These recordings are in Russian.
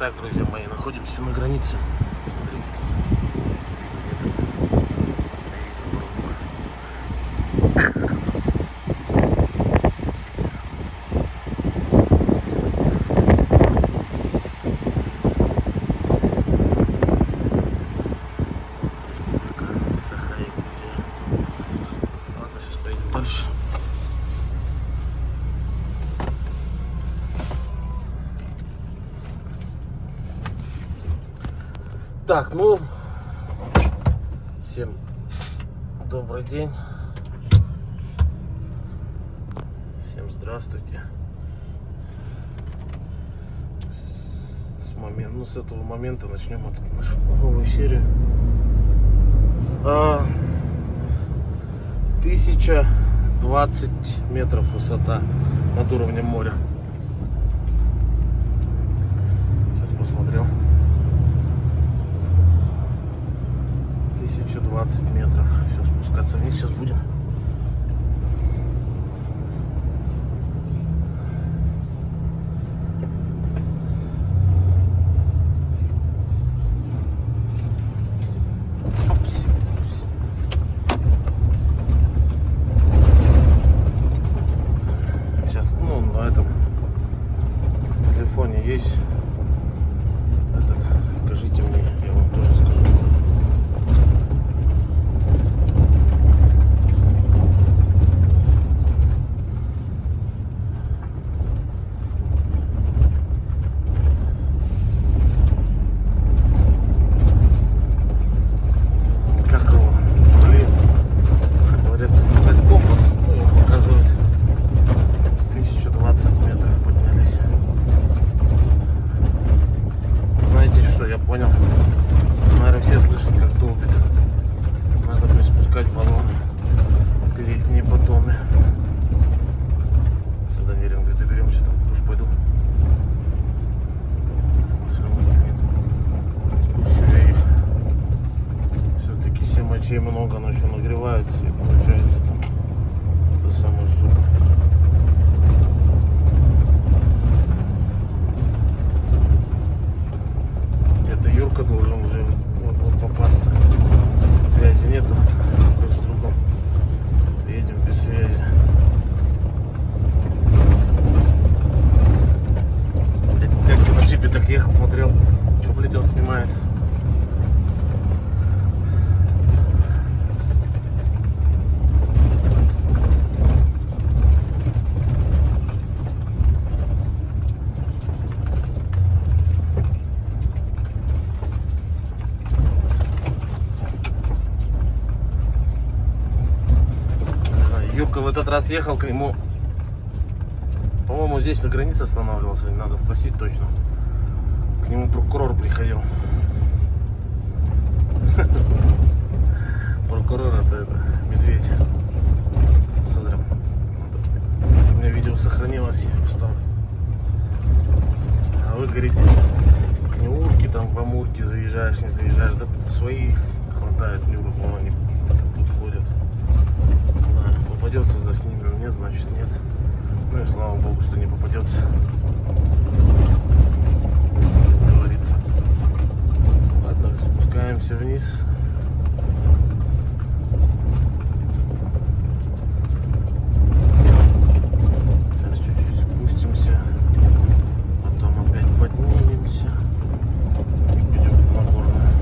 Итак, друзья мои, находимся на границе. Смотрите, Республика Саха-Якутия. Ладно, сейчас поедем дальше. Так, ну, всем добрый день, всем здравствуйте. С этого момента начнем нашу новую серию. 1020 метров высота над уровнем моря. Сейчас посмотрел. 1020 метров. Все, спускаться вниз сейчас будем. Опс. Сейчас, ну, на этом телефоне есть этот, скажите мне, я вам тоже скажу. Я понял. Наверное, все слышат, как долбит. Надо мне спускать баллоны. Передние батоны. Сюда Неринга доберемся, там в душ пойду. Машина стоит. Спущу я их. Все-таки 7 мочей много, но еще нагревается. И получается там это самая жопа. Юрка должен уже вот попасться. Связи нету друг с другом. Едем без связи. Дядька на джипе так ехал, смотрел, что, блядь, он снимает. Юрка в этот раз ехал к нему, по-моему, здесь на границе останавливался, надо спросить точно. К нему прокурор приходил. Прокурор это медведь. Смотрим. Если у меня видео сохранилось, я вставлю. А вы говорите, к Неурке, там в Амурке заезжаешь, не заезжаешь. Да тут своих хватает, Нюрок, вон они тут ходят. Попадется, заснимем, нет, значит нет. Ну и слава богу, что не попадется. Как говорится. Ладно, спускаемся вниз. Сейчас чуть-чуть спустимся. Потом опять поднимемся. И пойдем в Нагорную.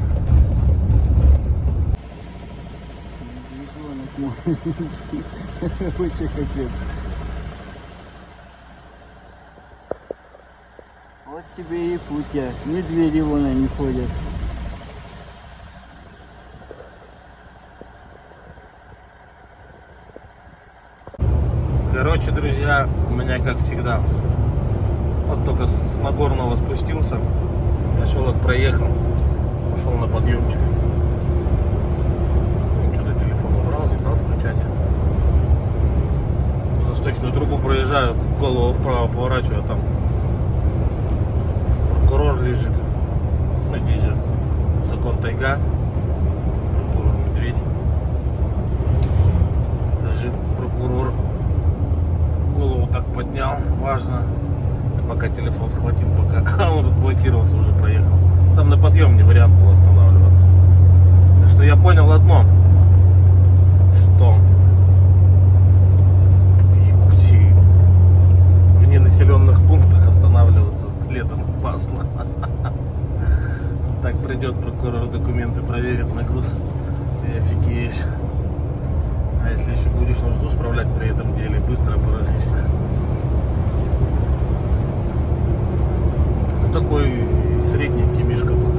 Вообще капец. Вот тебе и путя. Медведи вон они ходят. Короче, друзья, у меня как всегда. Вот только с Нагорного спустился. Я шелок проехал. Пошел на подъемчик. Что-то телефон убрал, не стал включать. Восточную трубу проезжаю, голову вправо поворачиваю, а там прокурор лежит. Ну здесь же закон тайга. Прокурор медведь. Лежит прокурор. Голову так поднял, важно. Я пока телефон схватил, пока он разблокировался уже. понял одно, что в Якутии в ненаселенных пунктах останавливаться летом опасно. Так придет прокурор, документы проверит, нагруз и офигеешь. А если еще будешь нужду справлять при этом деле, быстро поразишься. Такой средненький мишка был.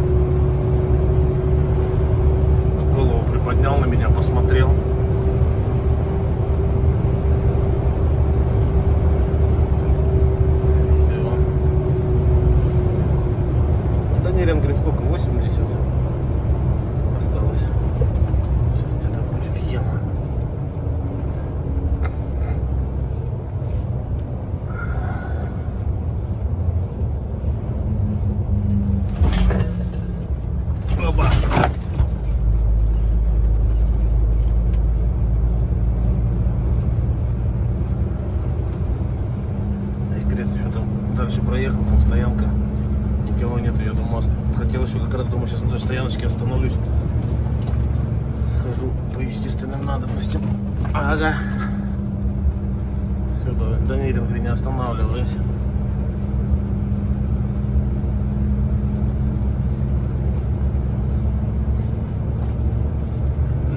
Голову приподнял, на меня посмотрел. Все. Данилин говорит, сколько? 80 осталось. Сейчас где-то будет яма. Оба. Еще там дальше проехал, там стоянка, никого нет, я думаю, хотел еще как раз, думаю, сейчас на той стояночке остановлюсь, схожу по естественным надобностям. Ага, все, Данилин, не останавливайся.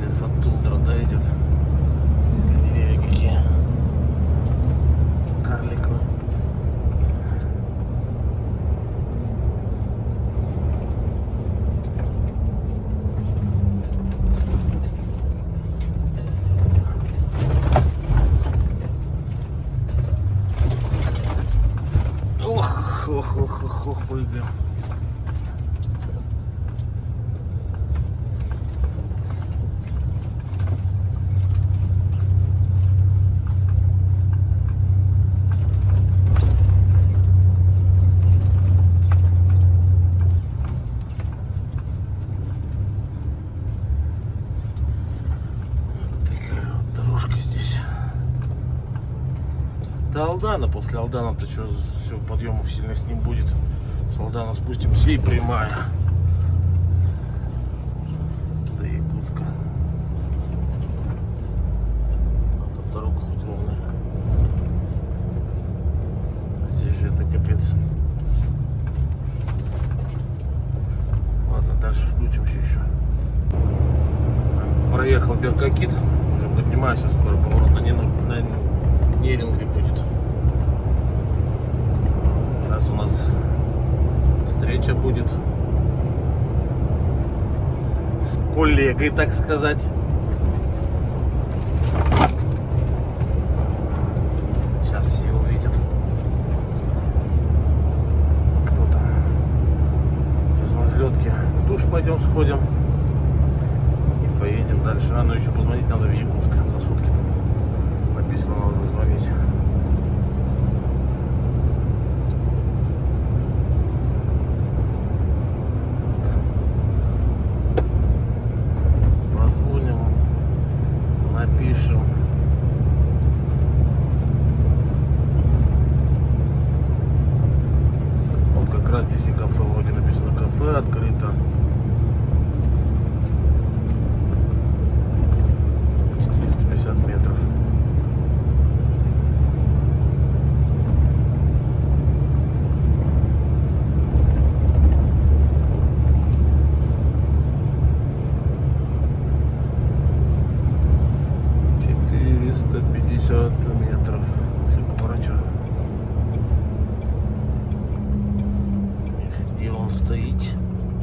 Лесотундра, да, идет. Деревья какие карликовые. Ох, прыгаем. Такая вот дорожка здесь. До Алдана, после Алдана-то что, все, подъемов сильных не будет. С Алдана спустимся и прямая до Якутска. А тут дорога хоть ровная. Здесь же это капец. Ладно, дальше включимся еще. Проехал Беркакит, уже поднимаюсь, скоро поворот на Нерингре будет. Сейчас у нас встреча будет с коллегой, так сказать. Сейчас все увидят. Кто-то. Сейчас на взлетке в душ пойдем сходим. И поедем дальше. А, ну еще позвонить надо в Якутск. За сутки там написано, надо звонить. Напишем. Вот как раз здесь и кафе, вроде написано кафе открыто. 450 метров. Метров. Все поворачиваю. Где он стоит?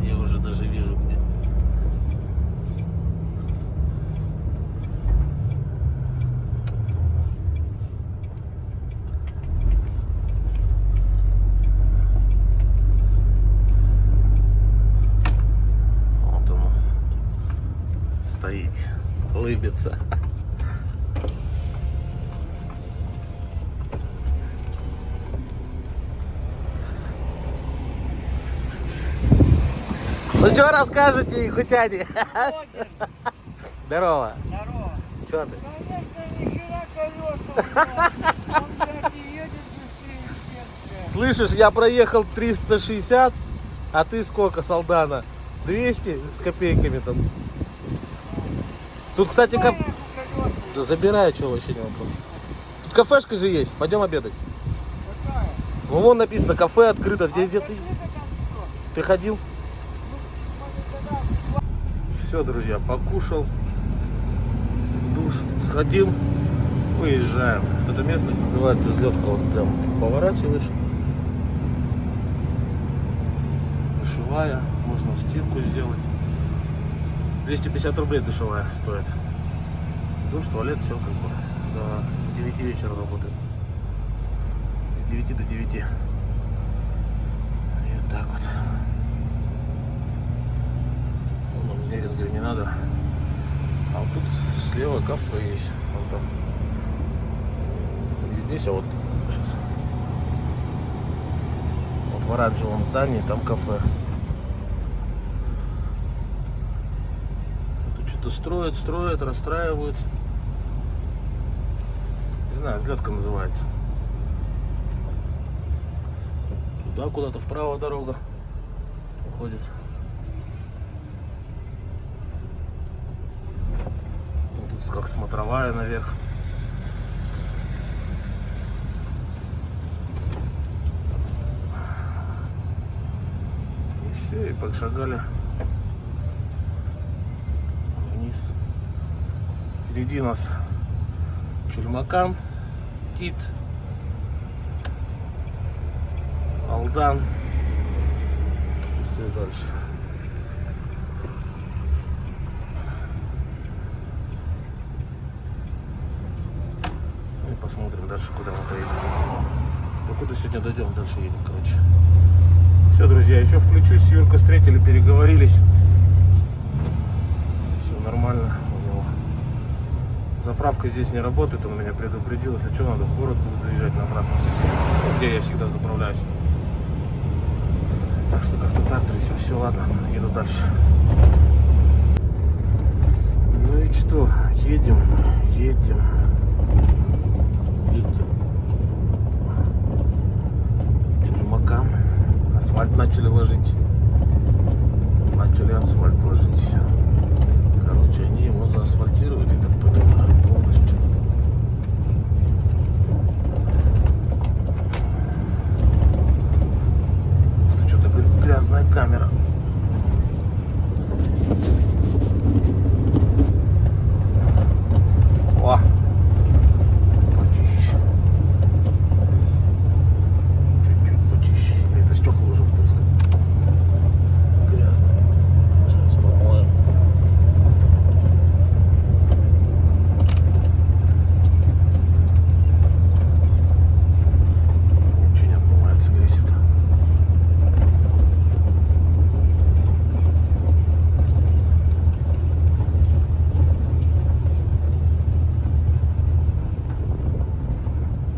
Я уже даже вижу где. Вот он стоит, улыбится. Ну что расскажете, якутяне? Здорово. Здорово. Че ты? Конечно, нихера колеса, он, блядь, и едет быстрее всех, блядь. Слышишь, я проехал 360, а ты сколько, Салдана? 200 с копейками там. Тут, кстати, Дай нахуй колеса. Да забирай, что вообще не вопрос. Тут кафешка же есть, пойдем обедать. Какая? Ну вон написано, кафе открыто, где ты? Открыто там всё. Ты ходил? Ну, чувак, чувак. Все, друзья, покушал, в душ сходил, выезжаем. Вот эта местность называется Взлетка, вот прям ты поворачиваешь. Душевая, можно стирку сделать. 250 рублей душевая стоит. Душ, туалет, все как бы до 9 вечера работает. С 9 до 9. И вот так вот. Ну, мне говорю, не надо. А вот тут слева кафе есть. Вон там. Не здесь, а вот сейчас. Вот в оранжевом здании там кафе. Тут что-то строят, расстраивают. Не знаю, Взлетка называется. Туда куда-то вправо дорога уходит. Тут как смотровая наверх. И все, и подшагали вниз. Впереди нас Чульмакан, Тит, Алдан и все дальше. Ну и посмотрим дальше, куда мы поедем. Покуда сегодня дойдем, дальше едем, короче. Все, друзья, еще включусь. Юрка встретили, переговорились. Все нормально у него. Заправка здесь не работает, он меня предупредил. Если что, надо в город будет заезжать на обратно. Где я всегда заправляюсь. Так что как-то так, друзья. Все, ладно, еду дальше. Ну и что? Едем. Чульмакан. Асфальт начали ложить. Начали асфальт ложить. Короче, они его заасфальтируют, я так понимаю, полностью. Это что-то грязная камера. О! Почище. Чуть-чуть почище. Или это стекла уже просто грязные. Сейчас помоем. Ничего не отмывается, грязит.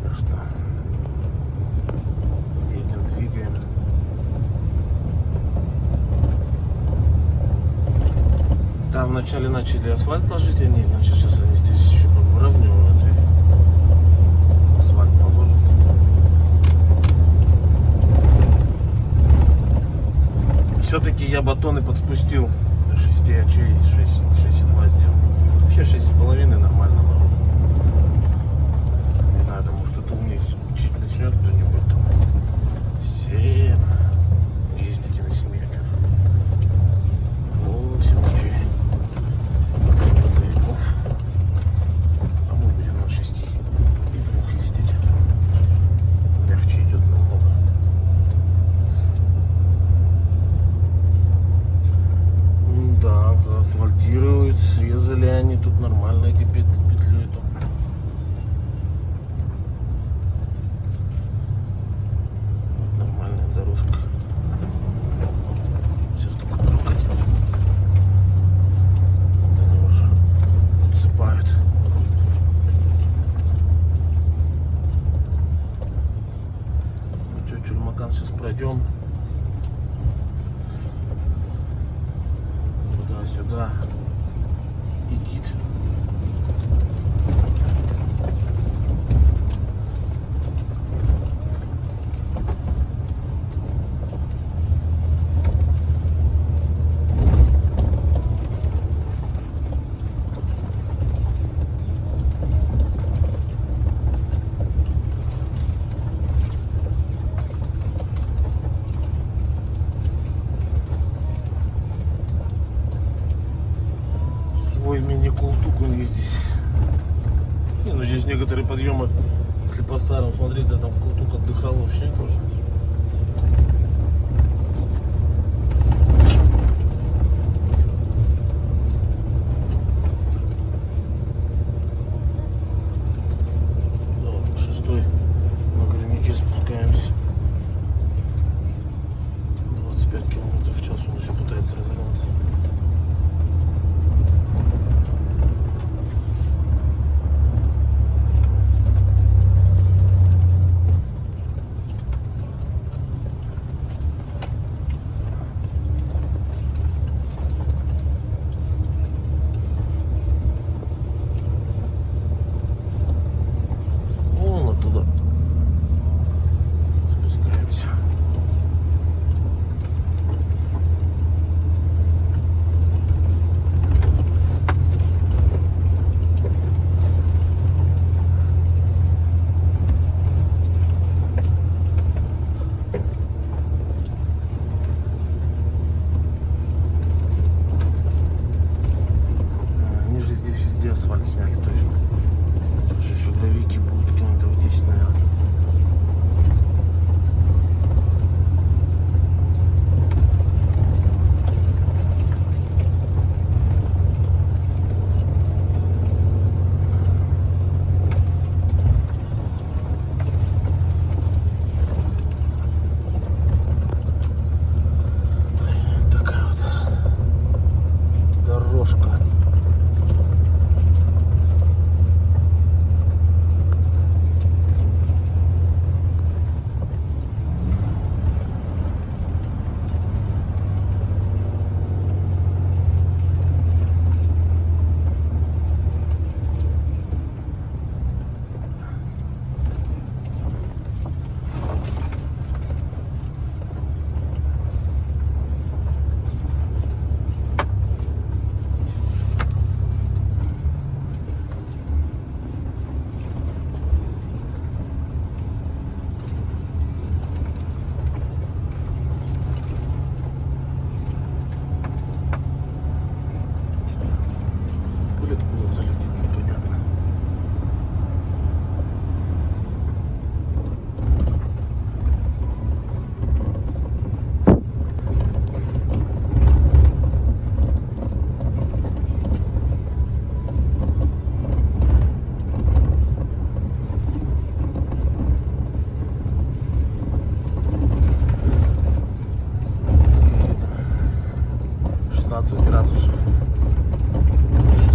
Так что едем, двигаем. Там вначале начали асфальт ложить, они, значит, сейчас они здесь еще подвыравнивают и асфальт положат. Все-таки я батоны подспустил до 6 очей, 6,2 сделал. Вообще 6,5 нормально народ. Не знаю, там может это умнее учить начнет кто-нибудь там. 7. Ездите на 7 очах. 8 очей. Грузовиков. А мы будем на 6,2 ездить. Легче идет намного. Да, заасфальтируют, срезали они тут нормально эти петлю эту. Вот нормальная дорожка. Сейчас только трогать. Вот они уже отсыпают. Ну что, Чульмакан сейчас пройдем. Туда-сюда. Идите. Такой мини-култук у них здесь. Не, ну здесь некоторые подъемы, если по старым смотреть, да, там култук отдыхал вообще тоже. Да, вот 6-й на Горняке спускаемся. 25 км в час он еще пытается разогнаться. Вон оттуда спускаемся. Они же здесь везде асфальт сняли точно. Сейчас еще гравийки будут километров в 10, наверное. Такая вот дорожка. Пуля откуда-то летит, непонятно. И 16 градусов. 16.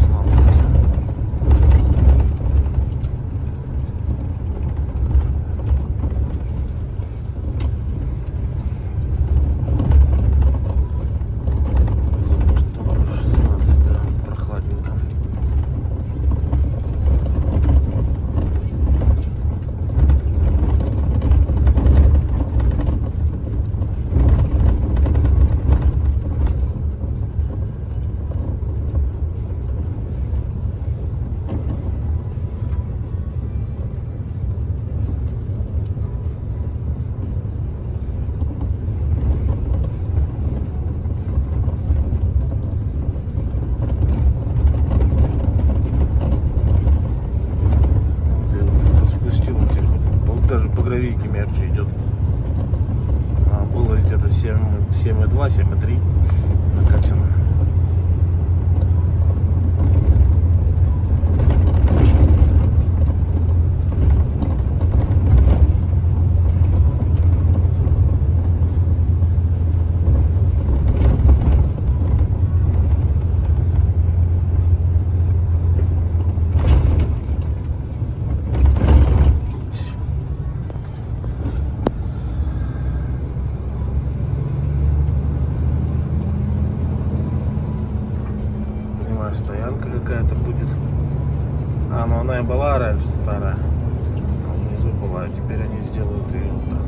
За бортом 16, да, прохладненько. Спустил он теперь, он даже по гравийке мягче идет. А было где-то 7,2, 7,3 накачано. Стоянка какая-то будет. А, ну она и была раньше старая. Внизу была, а теперь они сделают ее вот так.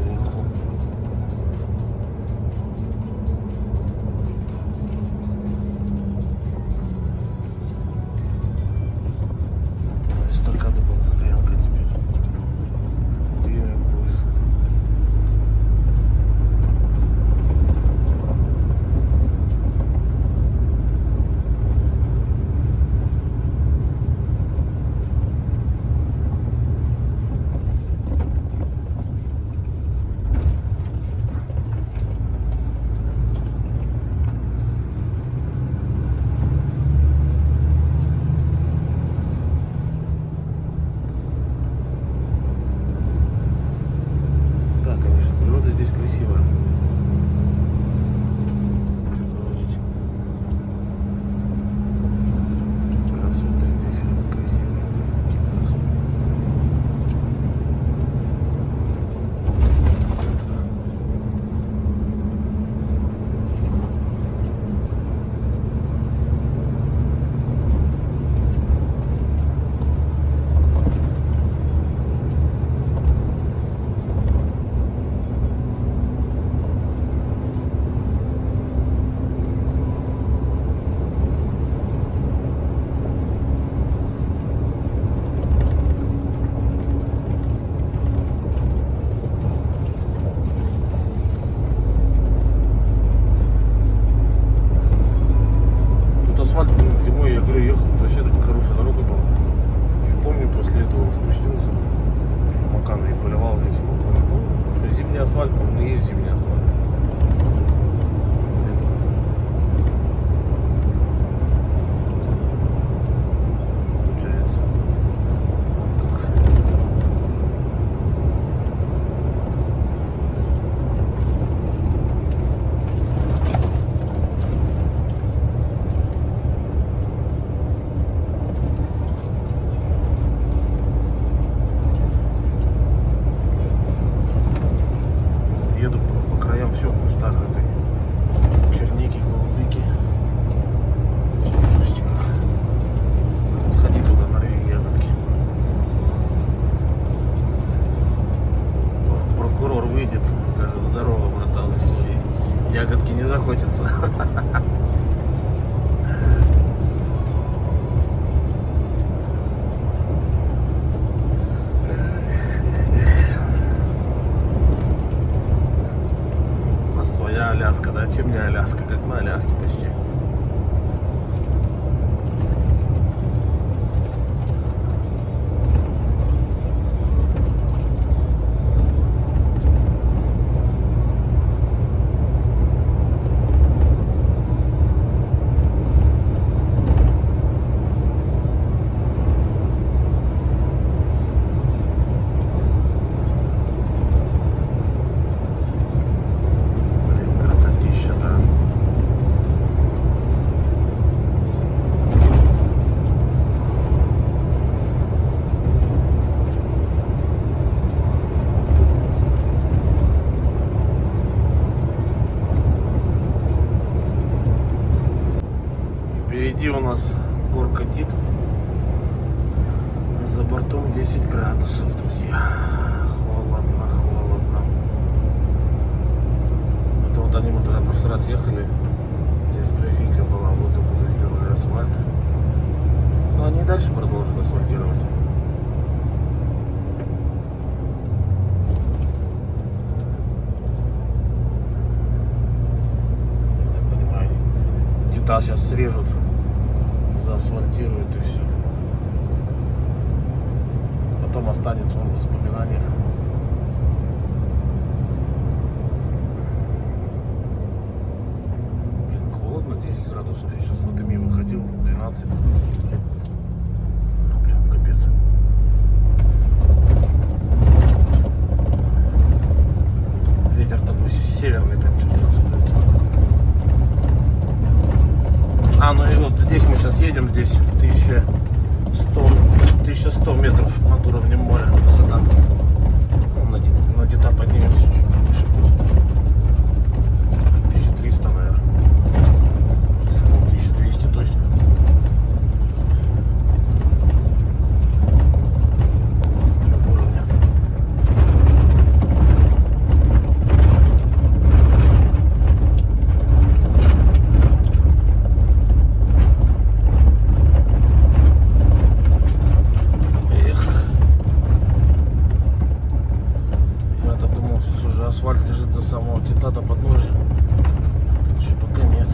Вверху. Эстакада была стоянка теперь. Где я будет? хочется. У нас своя Аляска, да? Чем не Аляска? Как на Аляске почти. Красотища, да. Впереди у нас горка Тит. За бортом 10 градусов, друзья. Холодно, холодно. Это вот они, мы тогда в прошлый раз ехали. Здесь гравийка была, вот откуда сделали асфальт. Но они и дальше продолжат асфальтировать. Я так понимаю, Тита сейчас срежут, заасфальтируют и все. Потом останется он в воспоминаниях. Блин, холодно, 10 градусов. Я сейчас на ТМИ выходил, 12. Прям капец. Ветер такой северный, прям чувствуется. А, ну и вот здесь мы сейчас едем, здесь 1100 метров над уровнем моря высота. Ну, на Тита поднимемся чуть выше. 1300, наверное. 1200 точно. Для уровня. Асфальт лежит до самого Тита, до подножия. Тут еще пока нет.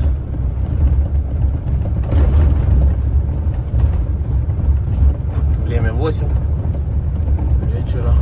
Время 8 вечера.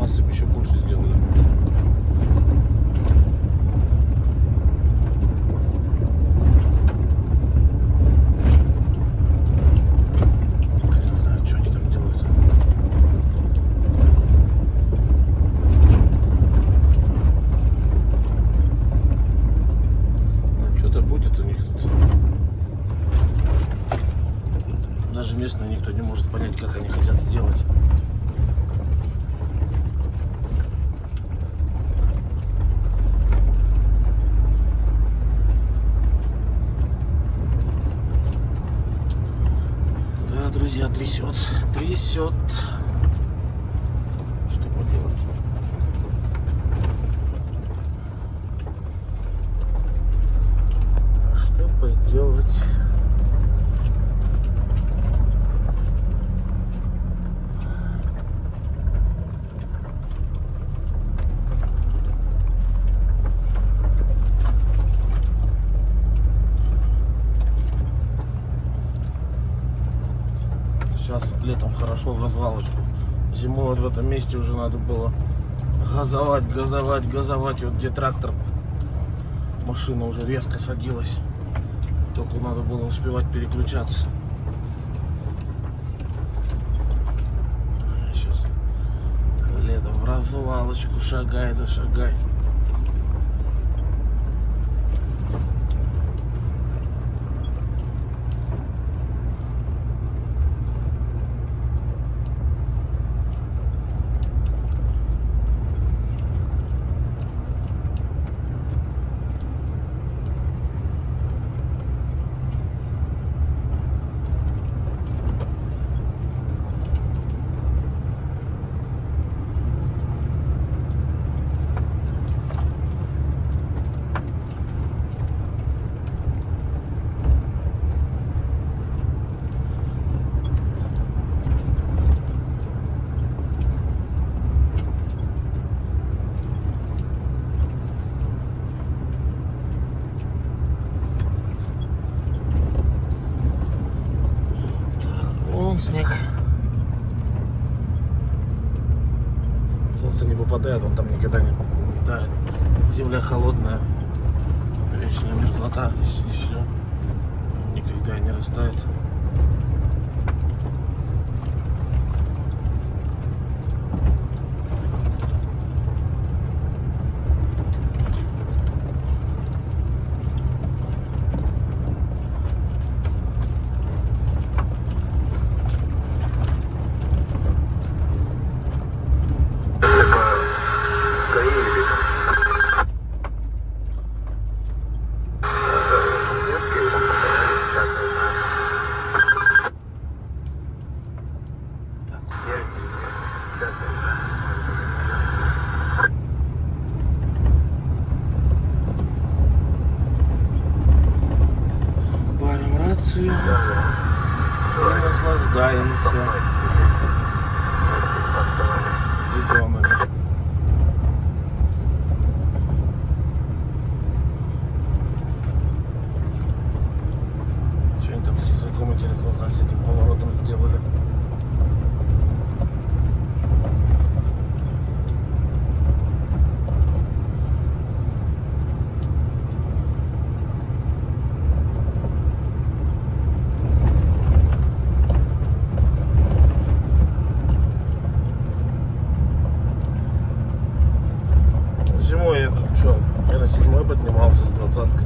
насыпь еще больше сделали. Не знаю, что они там делают. Ну, что-то будет у них тут. Даже местные никто не может понять, как они хотят сделать. Да, друзья, трясет. Что поделать? Что поделать? Сейчас летом хорошо в развалочку. Зимой вот в этом месте уже надо было газовать. Вот где трактор, машина уже резко садилась. Только надо было успевать переключаться. Сейчас летом в развалочку шагай. Снег. Солнце не попадает, он там никогда не тает. Земля холодная, вечная мерзлота, и все. Никогда не растает. Бавим рацию и наслаждаемся видомыми. Что они там с языком, интересно знать, с этим поворотом сделали. Зимой я тут что, я на 7-й поднимался с 20-кой.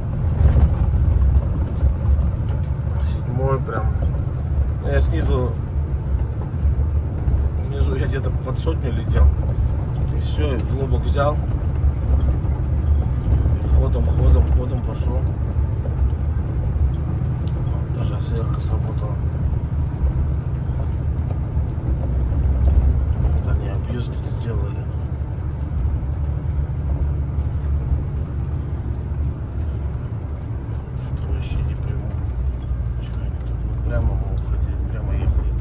7-й прям. Я снизу, внизу я где-то под 100 летел. И все, и в лобок взял. И ходом пошел. Даже АСР-ка сработала. Вот они объезд тут сделали. Вообще не пойму, что они тут прямо мы уходили, прямо ехали.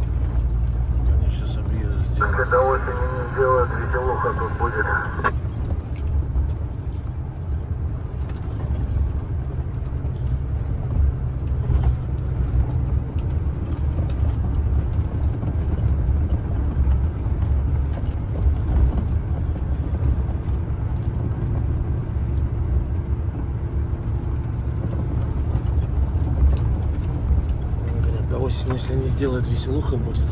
Они сейчас объезд сделали. Если до осени не сделают, веселуха тут будет. Конечно, если не сделает, веселуха будет.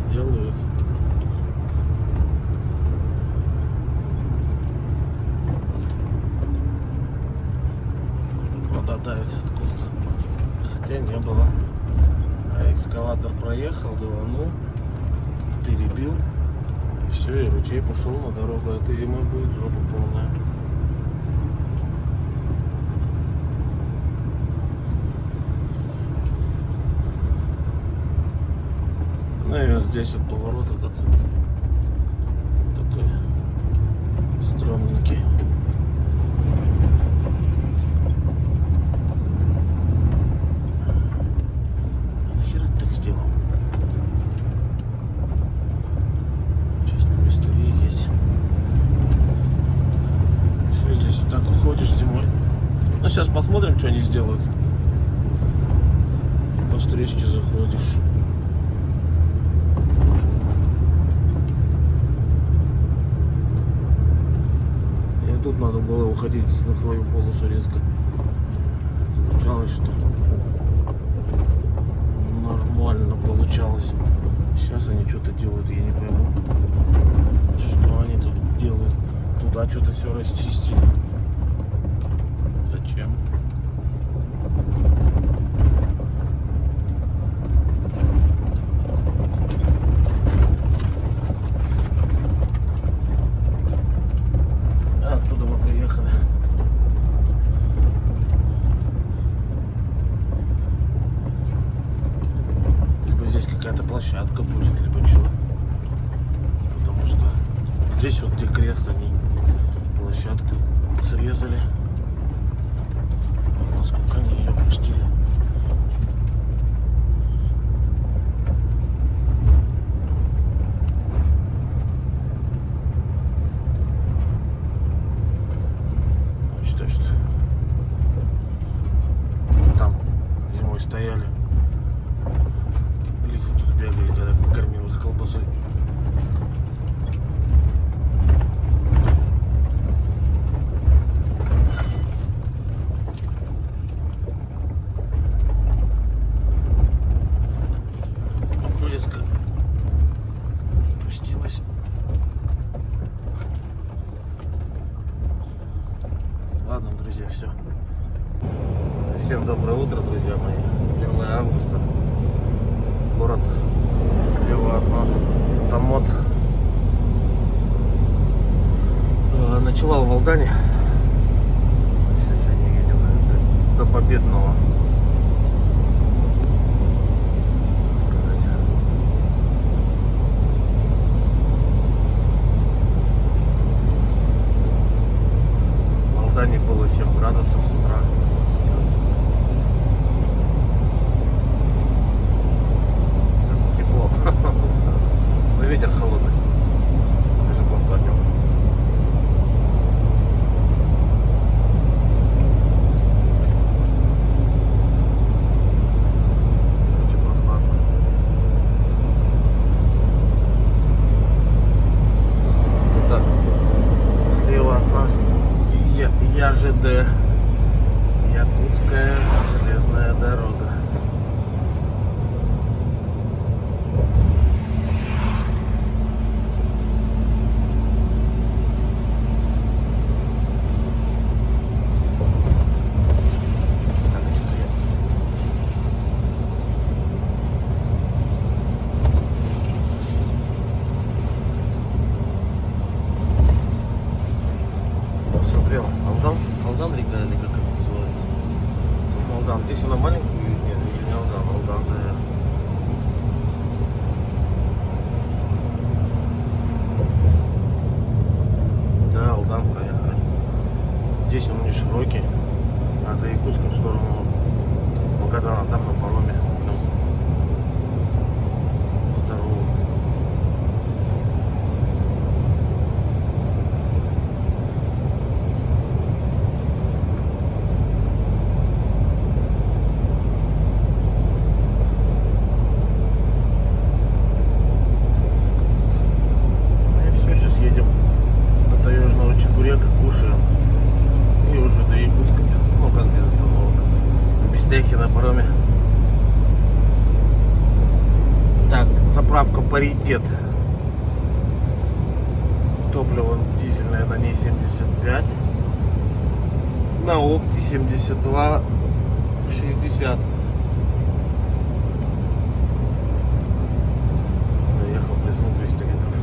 Сделают. Тут вода давит откуда-то. Хотя не было. А экскаватор проехал, даванул, перебил. И все, и ручей пошел на дорогу. А этой зимой будет жопа полная. Ну и вот здесь вот поворот этот такой стрёмненький. Хер ты так сделал? Сейчас на место есть. Все, здесь вот так уходишь зимой. Ну сейчас посмотрим, что они сделают. По встречке заходишь. Тут надо было уходить на свою полосу резко. Получалось, что нормально получалось. Сейчас они что-то делают, я не пойму, что они тут делают. Туда что-то все расчистили. Зачем? Оттуда мы приехали. Либо здесь какая-то площадка будет, либо что. Потому что здесь вот где крест, они площадку срезали. Насколько они ее пустили. Считаю, что там зимой стояли. Лисы тут бегали, когда кормил их колбасой. Поездка пустилась. Ладно, друзья, все. Всем доброе утро, друзья мои. 1 августа. Город слева от нас. Там вот ночевал в Алдане. Сейчас сегодня едем до Победного. Так сказать. В Алдане было 7 градусов с утра. Тепло. Но ветер холодный. Даже кофту одел. Очень прохладно. Тут слева от нас ЯЖД, Якутская железная дорога. Так, а что-то я... Смотрел, Алдан река или как это называется? Алдан. Здесь она маленькая, нет, или не Алдан, Алдан, наверное. Да, Алдан проехали. Здесь он не широкий, а за Якутском в сторону Магадана, там на пароме. Здорово. на пароме. Так, заправка паритет. Топливо дизельное на ней 75. На опте 72,60. Заехал плеснул 200 литров.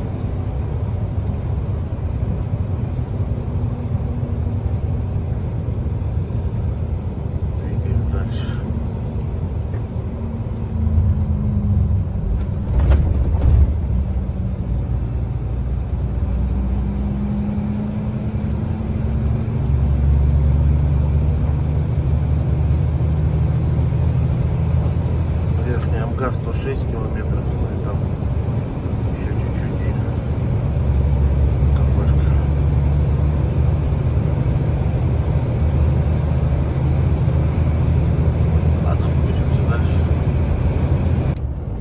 Двигаем дальше. Верхняя МГА 106 километров, ну и там еще чуть-чуть и кафешка. Ладно, включимся дальше.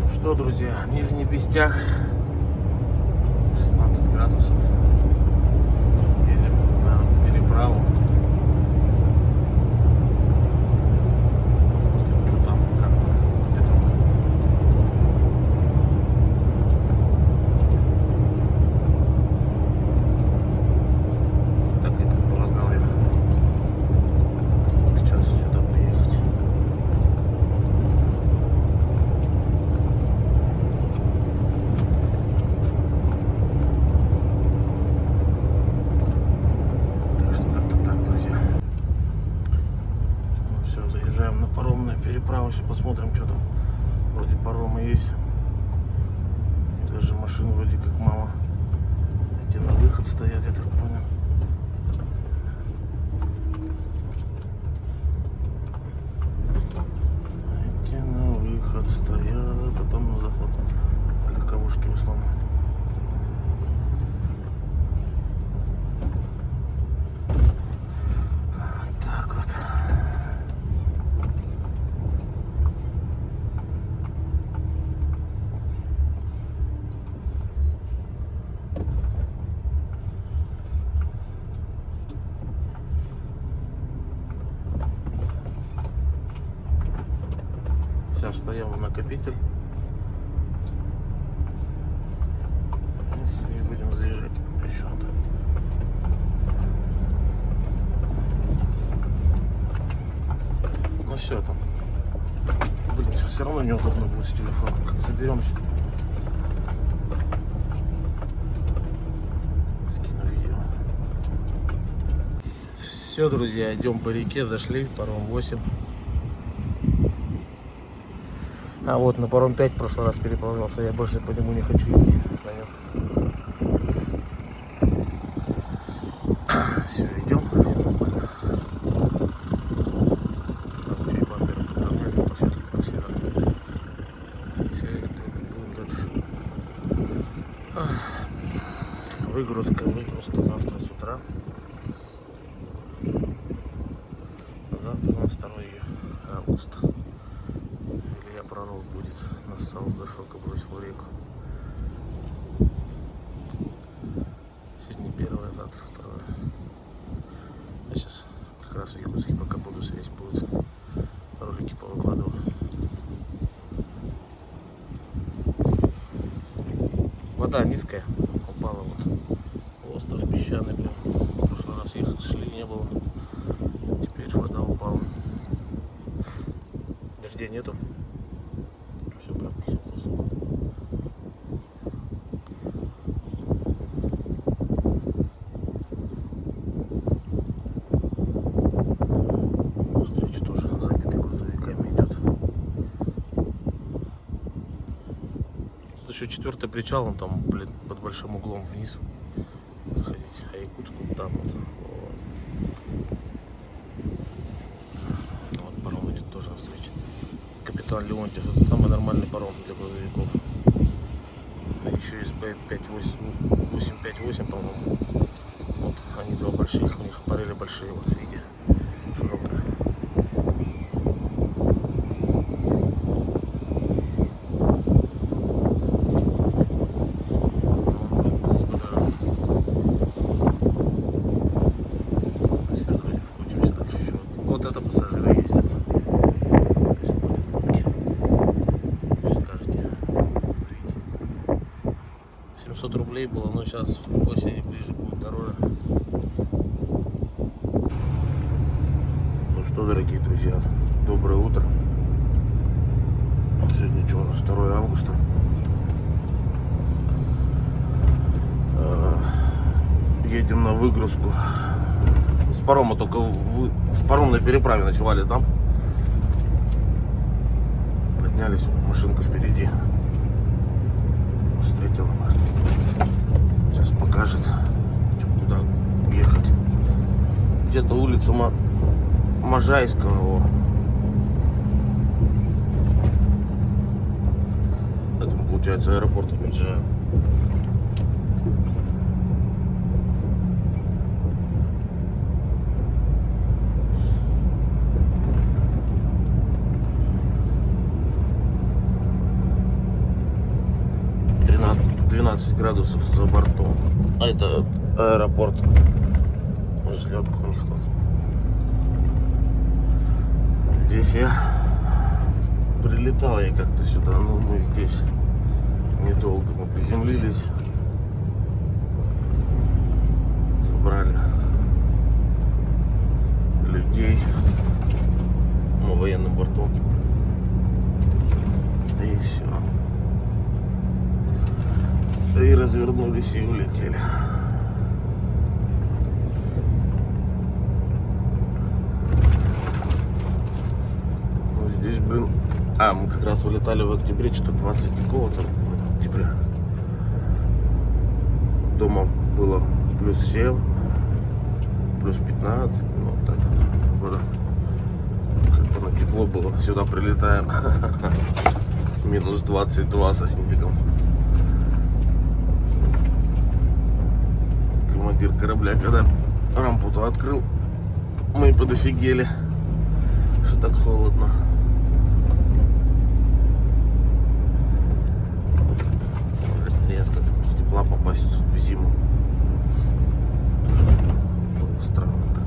Ну что, друзья, Нижний Пестях, 16 градусов. Едем на переправу. Посмотрим, что там, как там, где там. Так и предполагал я к часу сюда приехать. Так что как-то так, друзья. Ну все, заезжаем на паромную переправу, все посмотрим, что там. Вроде паромы есть. Даже машин вроде как мало. Эти на выход стоят, я так понял. Эти на выход стоят, а там на заход. Легковушки в основном. Так вот. Сейчас встаем в накопитель. И будем заезжать еще надо. Ну все там. Блин, сейчас все равно неудобно будет с телефоном. Как заберемся. Скину видео. Все, друзья, идем по реке, зашли, паром 8. А вот на паром 5 в прошлый раз переправлялся, я больше по нему не хочу идти на нем. Все, идем, все нормально. Так, чуть бампер подровняли, подсветки красиво. Все, идем, будем дальше. Выгрузка завтра с утра. Завтра у нас 2 августа. Илья пророк будет. Нассал, дошел, бросил в реку. Сегодня 1, завтра 2. Я сейчас как раз в Якутске, пока буду, связь будет. Ролики повыкладываю. Вода низкая, упала вот. Остров песчаный, блин. В прошлый раз ехали, шли, не было. Теперь вода упала. Дождей нету. Все прям сухо. Встреча тоже забитый грузовиками идет. Тут еще 4-й причал, он там, блин, под большим углом вниз заходить. А Якутск вот там вот. Вот паром идет тоже навстречу. Капитан Леонтьев, это самый нормальный паром для грузовиков. Еще есть 858, по-моему. Вот они два больших, у них парели большие, вот видите, широкая. Вот это пассажиры ездят. 700 рублей было, но сейчас к осени ближе будет дороже. Ну что, дорогие друзья, доброе утро. Сегодня что у нас, 2 августа. Едем на выгрузку. С парома только с паромной переправе ночевали там. Поднялись, машинка впереди. Встретила нас. Сейчас покажет, куда ехать. Где-то улица Можайского. Это получается аэропорт Абиджан. Градусов за бортом. А это аэропорт. Взлетка у них тут. Здесь я прилетал как-то сюда, но мы здесь недолго. Мы приземлились, собрали людей на военном борту. И все. И развернулись и улетели. Ну, здесь, блин... мы как раз улетали в октябре, что-то 20 какого-то октября. Дома было плюс 7, плюс 15, ну так, погода. Как бы тепло было. Сюда прилетаем. Минус 22 со снегом. Командир корабля, когда рампу-то открыл, мы подофигели, что так холодно. Резко с тепла попасть в зиму. Было странно так.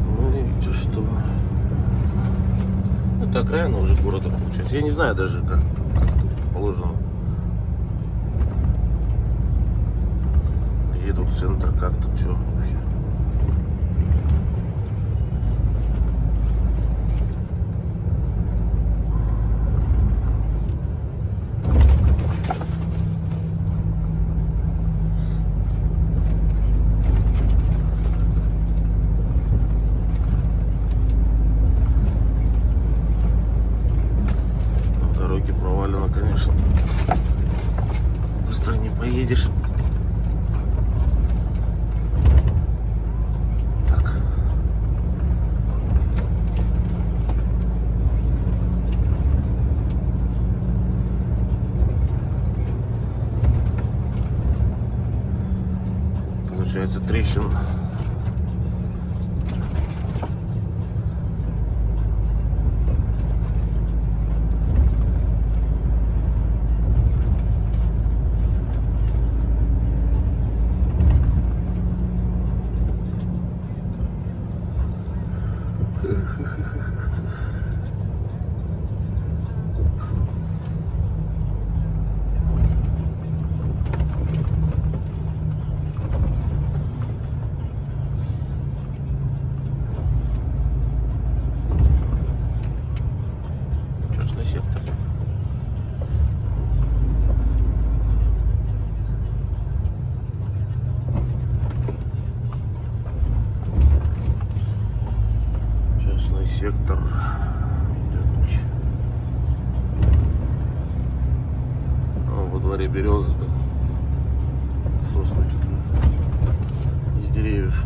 Ну и что? Это окраина уже города получается. Я не знаю даже, как тут положено. Где тут центр, как тут, что вообще. Конечно, быстро не поедешь. Так. Получается трещина. Частный сектор. Частный сектор. Во дворе березы, да. Сосны что-то из деревьев.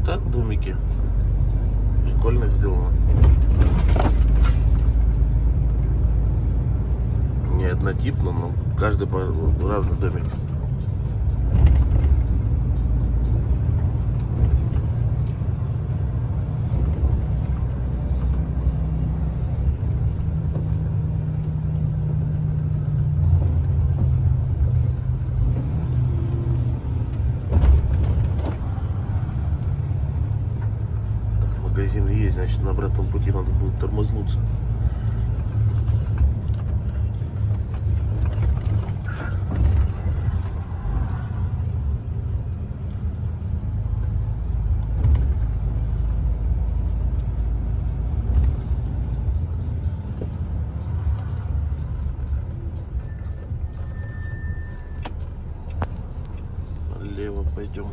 так домики. Прикольно сделано. Не однотипно, но каждый разный домик. Магазин есть, значит на обратном пути надо будет тормознуться. Налево пойдем.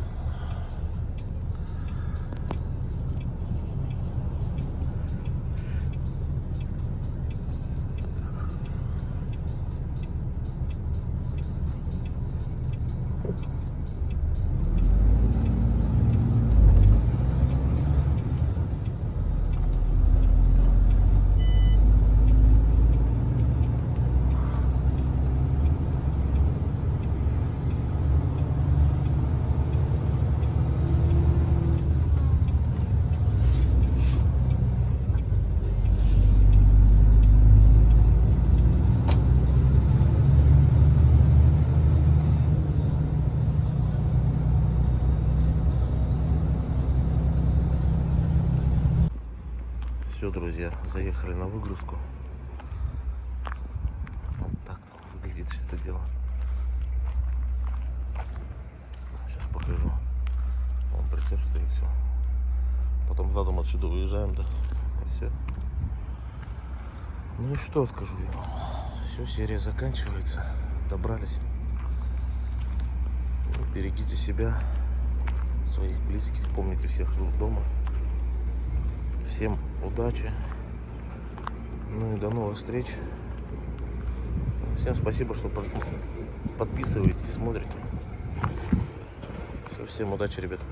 Все, друзья, заехали на выгрузку. Вот так там выглядит все это дело. Сейчас покажу. Вон прицеп стоит, все. Потом задом отсюда выезжаем, да. И все. Ну и что скажу я вам. Все, серия заканчивается. Добрались. Ну, берегите себя, своих близких. Помните всех дома. Всем удачи. Ну и до новых встреч. Всем спасибо, что подписываетесь, смотрите. Все, всем удачи, ребята.